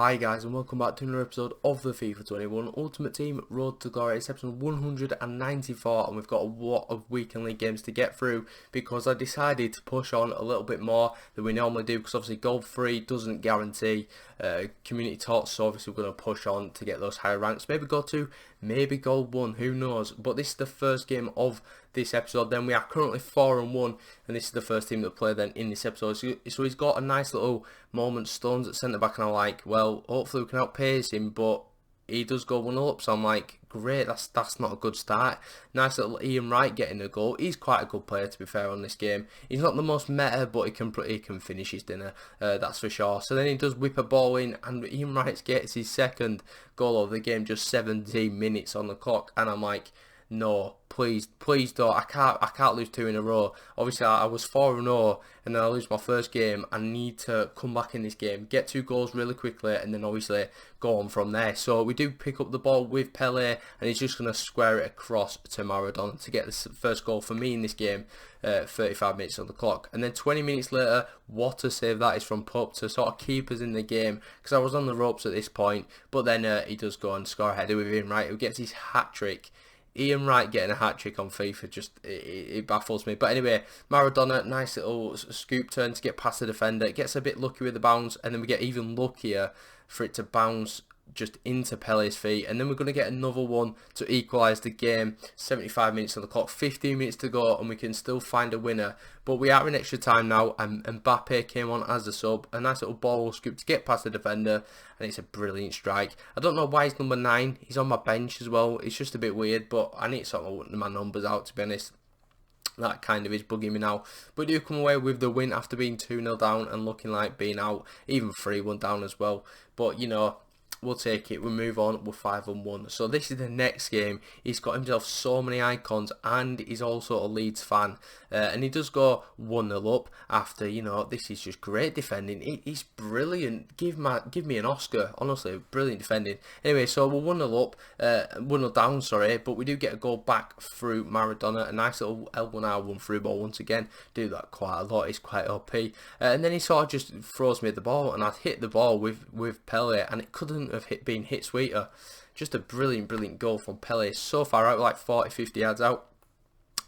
Hi guys and welcome back to another episode of the FIFA 21 Ultimate Team Road to Glory. It's episode 194 and we've got a lot of weekend league games to get through because I decided to push on a little bit more than we normally do because obviously gold free doesn't guarantee community tots, so obviously we're going to push on to get those higher ranks, maybe go to, maybe gold 1, who knows. But this is the first game of this episode. Then we are currently 4-1 and this is the first team that play then in this episode, so he's got a nice little moment. Stones at centre back and I'm like, well, hopefully we can outpace him, but he does go 1-0 up, so I'm like, great, that's not a good start. Nice little Ian Wright getting a goal. He's quite a good player, to be fair, on this game. He's not the most meta, but he can finish his dinner, that's for sure. So then he does whip a ball in and Ian Wright gets his second goal of the game, just 17 minutes on the clock, and I'm like, no, please don't. I can't lose 2 in a row. Obviously, I was 4-0, and then I lose my first game. I need to come back in this game, get 2 goals really quickly, and then obviously go on from there. So we do pick up the ball with Pele, and he's just going to square it across to Maradona to get the first goal for me in this game. 35 minutes on the clock, and then 20 minutes later, what a save that is from Pup to sort of keep us in the game, because I was on the ropes at this point. But then he does go and score a header with Ian Wright, who gets his hat trick. Ian Wright getting a hat-trick on FIFA, just it baffles me. But anyway, Maradona, nice little scoop turn to get past the defender. It gets a bit lucky with the bounce, and then we get even luckier for it to bounce just into Pele's feet, and then we're going to get another one to equalise the game. 75 minutes on the clock, 15 minutes to go, and we can still find a winner. But we are in extra time now, and Mbappe came on as a sub. A nice little ball scoop to get past the defender, and it's a brilliant strike. I don't know why he's number 9. He's on my bench as well. It's just a bit weird, but I need to sort of my numbers out, to be honest. That kind of is bugging me now. But we do come away with the win after being 2-0 down and looking like being out, even 3-1 down as well. But, you know, we'll take it. We'll move on. We're 5-1. So this is the next game. He's got himself so many icons, and he's also a Leeds fan. And he does go 1-0 up after, you know, this is just great defending. He's brilliant. Give me an Oscar. Honestly, brilliant defending. Anyway, so we're 1-0 up, 1-0 down, sorry. But we do get a goal back through Maradona. A nice little L1R1 through ball once again. Do that quite a lot. It's quite OP. And then he sort of just throws me the ball, and I'd hit the ball with Pele, and it couldn't have been hit sweeter. Just a brilliant goal from Pele, so far out, like 40-50 yards out.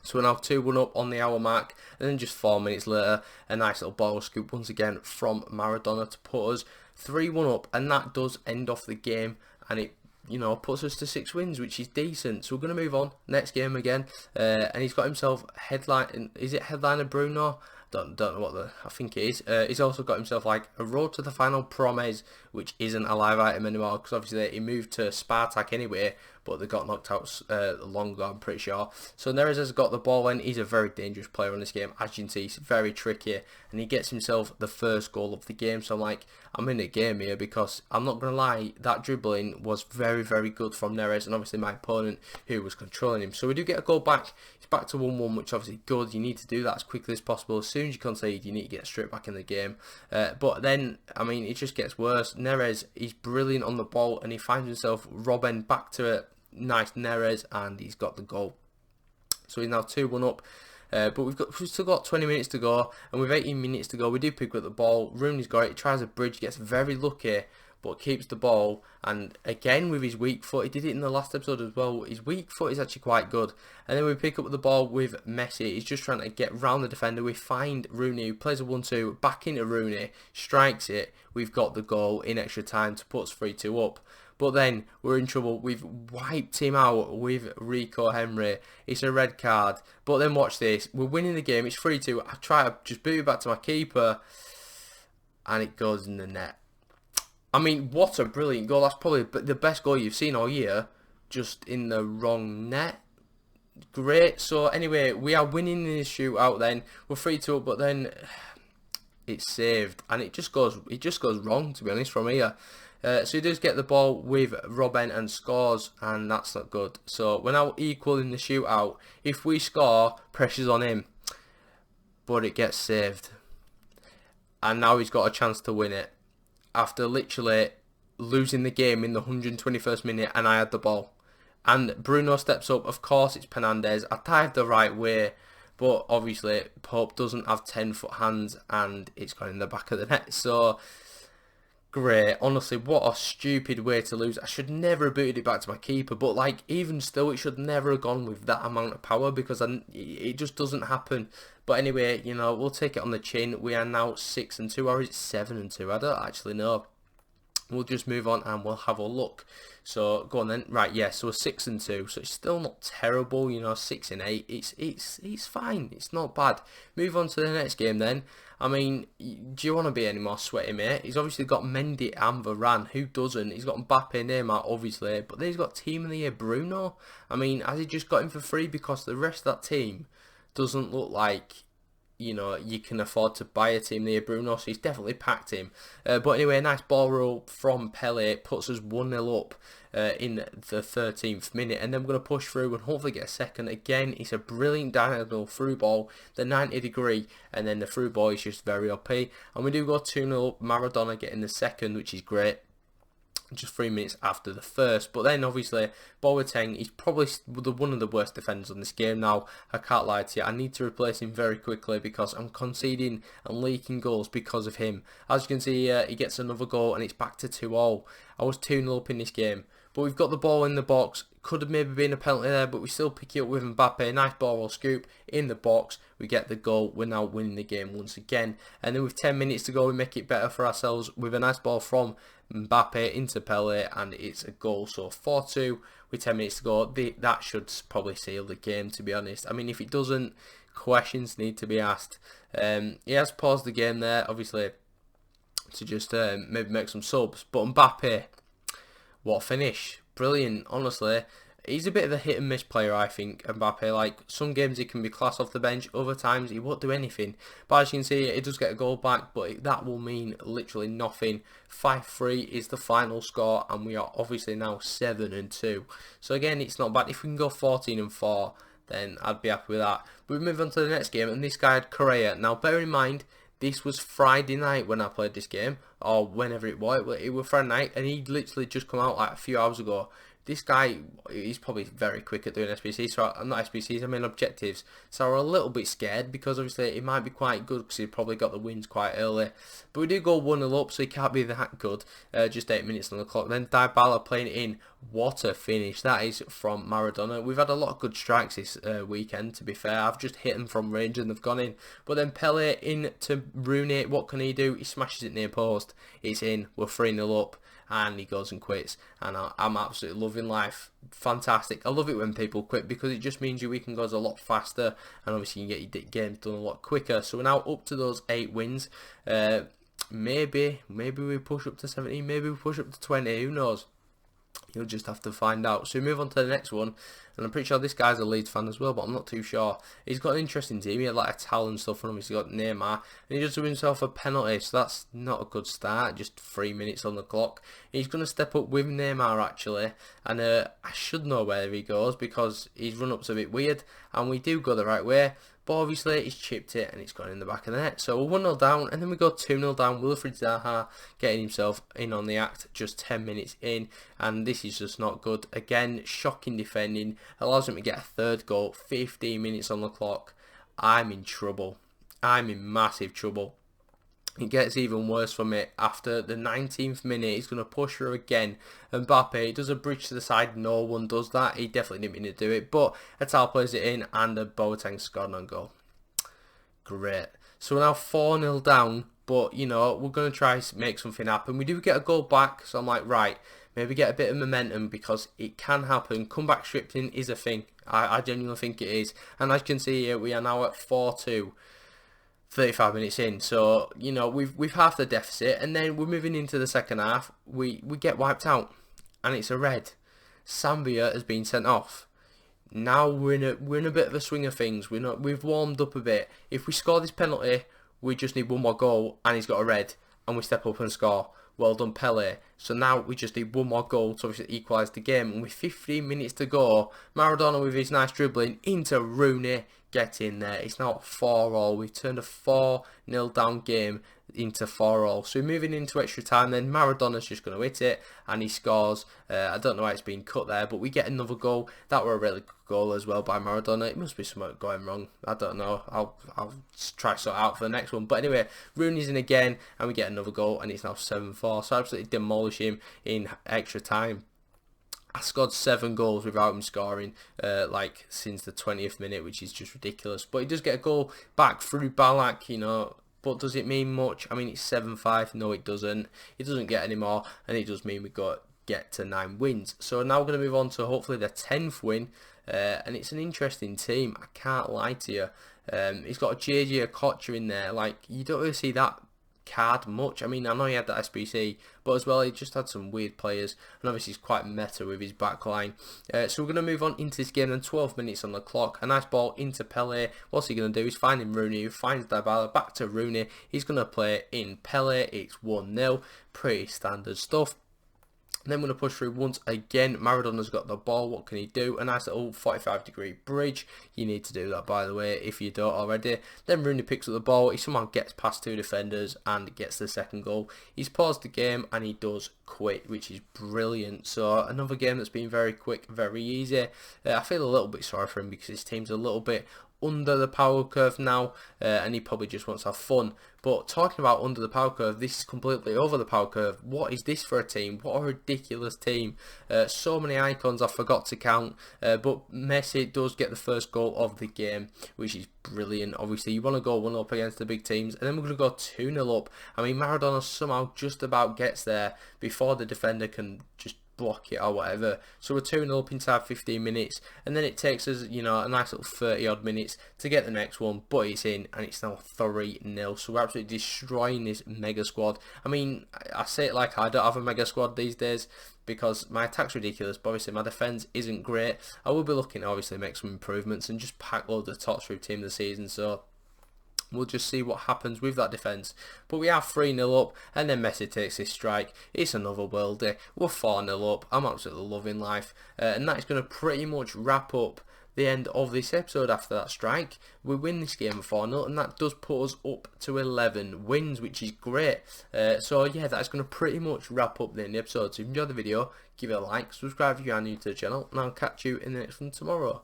So we're now 2-1 up on the hour mark, and then just 4 minutes later, a nice little ball scoop once again from Maradona to put us 3-1 up, and that does end off the game, and it, you know, puts us to 6 wins, which is decent. So we're going to move on, next game again, and he's got himself headliner Bruno? Don't know what I think it is. He's also got himself like a road to the final promise, which isn't a live item anymore because obviously he moved to Spartak anyway, but they got knocked out long ago, I'm pretty sure. So Neres has got the ball, and he's a very dangerous player in this game. As you can see, he's very tricky, and he gets himself the first goal of the game. So I'm like, I'm in a game here because I'm not going to lie, that dribbling was very good from Neres, and obviously my opponent who was controlling him. So we do get a goal back. It's back to 1-1, which obviously good. You need to do that as quickly as possible. As soon as you concede, you need to get straight back in the game. But then, I mean, it just gets worse. Neres, he's brilliant on the ball, and he finds himself Robben back to it. Nice Neres, and he's got the goal. So he's now 2-1 up. But we've still got 20 minutes to go, and with 18 minutes to go, we do pick up the ball. Rooney's got it. He tries a bridge, gets very lucky, but keeps the ball. And again, with his weak foot, he did it in the last episode as well. His weak foot is actually quite good. And then we pick up the ball with Messi. He's just trying to get round the defender. We find Rooney, who plays a 1-2, back into Rooney, strikes it. We've got the goal in extra time to put us 3-2 up. But then we're in trouble. We've wiped him out with Rico Henry. It's a red card. But then watch this. We're winning the game. It's 3-2. I try to just boot it back to my keeper, and it goes in the net. I mean, what a brilliant goal. That's probably the best goal you've seen all year. Just in the wrong net. Great. So anyway, we are winning in this shootout then. We're 3-2 up, but then it's saved. And it just goes wrong, to be honest, from here. So he does get the ball with Robben and scores, and that's not good. So we're now equal in the shootout. If we score, pressure's on him. But it gets saved. And now he's got a chance to win it. After literally losing the game in the 121st minute, and I had the ball. And Bruno steps up. Of course, it's Fernandes. I dived the right way, but obviously Pope doesn't have 10-foot hands, and it's gone in the back of the net. So Great, honestly, what a stupid way to lose. I should never have booted it back to my keeper, but like, even still, it should never have gone with that amount of power because it just doesn't happen. But anyway, you know, we'll take it on the chin. We are now 6-2, or is it 7-2? I don't actually know. We'll just move on and we'll have a look. So go on then. Right, yeah. So we're 6-2. So it's still not terrible. You know, 6-8. It's fine. It's not bad. Move on to the next game then. I mean, do you want to be any more sweaty, mate? He's obviously got Mendy and Varane. Who doesn't? He's got Mbappe, Neymar, obviously, but then he's got Team of the Year Bruno. I mean, has he just got him for free because the rest of that team doesn't look like, you know, you can afford to buy a team near Bruno, so he's definitely packed him. But anyway, a nice ball roll from Pele puts us 1-0 up in the 13th minute, and then we're going to push through and hopefully get a second. Again, it's a brilliant diagonal through ball, the 90 degree, and then the through ball is just very OP. And we do go 2-0 up, Maradona getting the second, which is great. Just 3 minutes after the first, but then obviously Boateng, he's probably one of the worst defenders on this game now. I can't lie to you. I need to replace him very quickly because I'm conceding and leaking goals because of him. As you can see here, he gets another goal and it's back to 2-0. I was 2-0 up in this game, but we've got the ball in the box. Could have maybe been a penalty there, but we still pick it up with Mbappe. Nice ball roll scoop in the box. We get the goal. We're now winning the game once again. And then with 10 minutes to go, we make it better for ourselves with a nice ball from Mbappe into Pele, and it's a goal. So 4-2 with 10 minutes to go. That should probably seal the game, to be honest. I mean, if it doesn't, questions need to be asked. He has paused the game there, obviously, to just maybe make some subs. But Mbappe, what a finish. Brilliant, honestly. He's a bit of a hit and miss player, I think, Mbappe. Like, some games he can be class off the bench, other times he won't do anything. But as you can see, he does get a goal back, but that will mean literally nothing. 5-3 is the final score, and we are obviously now 7-2. So again, it's not bad. If we can go 14-4, then I'd be happy with that. But we move on to the next game, and this guy had Correa. Now, bear in mind, this was Friday night when I played this game, or whenever it was. It was Friday night, and he'd literally just come out like a few hours ago. This guy, he's probably very quick at doing SBCs, so not SBCs, I mean objectives. So we're a little bit scared because obviously it might be quite good because he probably got the wins quite early. But we do go 1-0 up, so he can't be that good. Just 8 minutes on the clock. Then Dybala playing it in. What a finish. That is from Maradona. We've had a lot of good strikes this weekend, to be fair. I've just hit them from range and they've gone in. But then Pele in to Rooney. What can he do? He smashes it near post. It's in. We're 3-0 up. And he goes and quits, and I'm absolutely loving life. Fantastic. I love it when people quit because it just means your weekend goes a lot faster, and obviously you can get your games done a lot quicker. So we're now up to those 8 wins. Maybe we push up to 17, maybe we push up to 20, who knows? You'll just have to find out. So we move on to the next one, and I'm pretty sure this guy's a Leeds fan as well, but I'm not too sure. He's got an interesting team. He had like a talent stuff, and obviously got Neymar, and he just threw himself a penalty, so that's not a good start. Just 3 minutes on the clock. He's going to step up with Neymar actually, and I should know where he goes because his run-up's a bit weird, and we do go the right way. But obviously he's chipped it and it's gone in the back of the net. So we're 1-0 down, and then we go 2-0 down. Wilfried Zaha getting himself in on the act just 10 minutes in, and this is just not good. Again, shocking defending. Allows him to get a third goal. 15 minutes on the clock. I'm in trouble. I'm in massive trouble. It gets even worse from it. After the 19th minute, he's going to push through again. Mbappe does a bridge to the side. No one does that. He definitely didn't mean to do it. But Atal plays it in, and the Boateng scored on goal. Great. So we're now 4-0 down. But, you know, we're going to try to make something happen. We do get a goal back. So I'm like, right, maybe get a bit of momentum because it can happen. Comeback scripting is a thing. I genuinely think it is. And as you can see here, we are now at 4-2. 35 minutes in, so you know we've half the deficit, and then we're moving into the second half. We get wiped out, and it's a red. Sambia has been sent off. Now we're in a bit of a swing of things. We've warmed up a bit. If we score this penalty, we just need one more goal, and he's got a red, and we step up and score. Well done, Pele. So now we just need one more goal to obviously equalise the game. And with 15 minutes to go, Maradona with his nice dribbling into Rooney. Get in there. It's now 4-4. We've turned a 4-0 down game. into 4-all. So moving into extra time, then Maradona's just going to hit it and he scores. I don't know why it's been cut there, but we get another goal. That were a really good goal as well by Maradona. It must be something going wrong. I don't know. I'll try to sort out for the next one. But anyway, Rooney's in again and we get another goal and it's now 7-4. So absolutely demolish him in extra time. I scored 7 goals without him scoring, like since the 20th minute, which is just ridiculous. But he does get a goal back through Ballack, you know. But does it mean much? I mean, it's 7-5. No, it doesn't. It doesn't get any more, and it does mean we get to 9 wins. So now we're going to move on to hopefully the 10th win, and it's an interesting team. I can't lie to you. He's got a JJ Okocha in there. Like, you don't really see that card much. I mean, I know he had that SBC, but as well he just had some weird players, and obviously he's quite meta with his back line. So we're going to move on into this game, and 12 minutes on the clock. A nice ball into Pele. What's he going to do? He's finding Rooney, who finds Dybala, back to Rooney. He's going to play in Pele. It's 1-0. Pretty standard stuff. And then we're going to push through once again. Maradona's got the ball. What can he do? A nice little 45-degree bridge. You need to do that, by the way, if you don't already. Then Rooney picks up the ball. He somehow gets past 2 defenders and gets the second goal. He's paused the game and he does quit, which is brilliant. So another game that's been very quick, very easy. I feel a little bit sorry for him because his team's a little bit under the power curve now, and he probably just wants to have fun. But talking about under the power curve, this is completely over the power curve. What is this for a team? What a ridiculous team. So many icons I forgot to count, but Messi does get the first goal of the game, which is brilliant. Obviously you want to go 1-up against the big teams, and then we're going to go 2-0 up. I mean, Maradona somehow just about gets there before the defender can just block it or whatever. So we're 2-0 up inside 15 minutes, and then it takes us, you know, a nice little 30 odd minutes to get the next one, but it's in, and it's now 3-0. So we're absolutely destroying this mega squad. I mean, I say it like I don't have a mega squad these days because my attack's ridiculous, but obviously my defence isn't great. I will be looking to obviously make some improvements and just pack loads of tots through team of the season. So we'll just see what happens with that defence. But we are 3-0 up, and then Messi takes his strike. It's another worldie. We're 4-0 up. I'm absolutely loving life. And that's going to pretty much wrap up the end of this episode after that strike. We win this game 4-0, and that does put us up to 11 wins, which is great. So yeah, that's going to pretty much wrap up the end of the episode. So if you enjoyed the video, give it a like, subscribe if you are new to the channel, and I'll catch you in the next one tomorrow.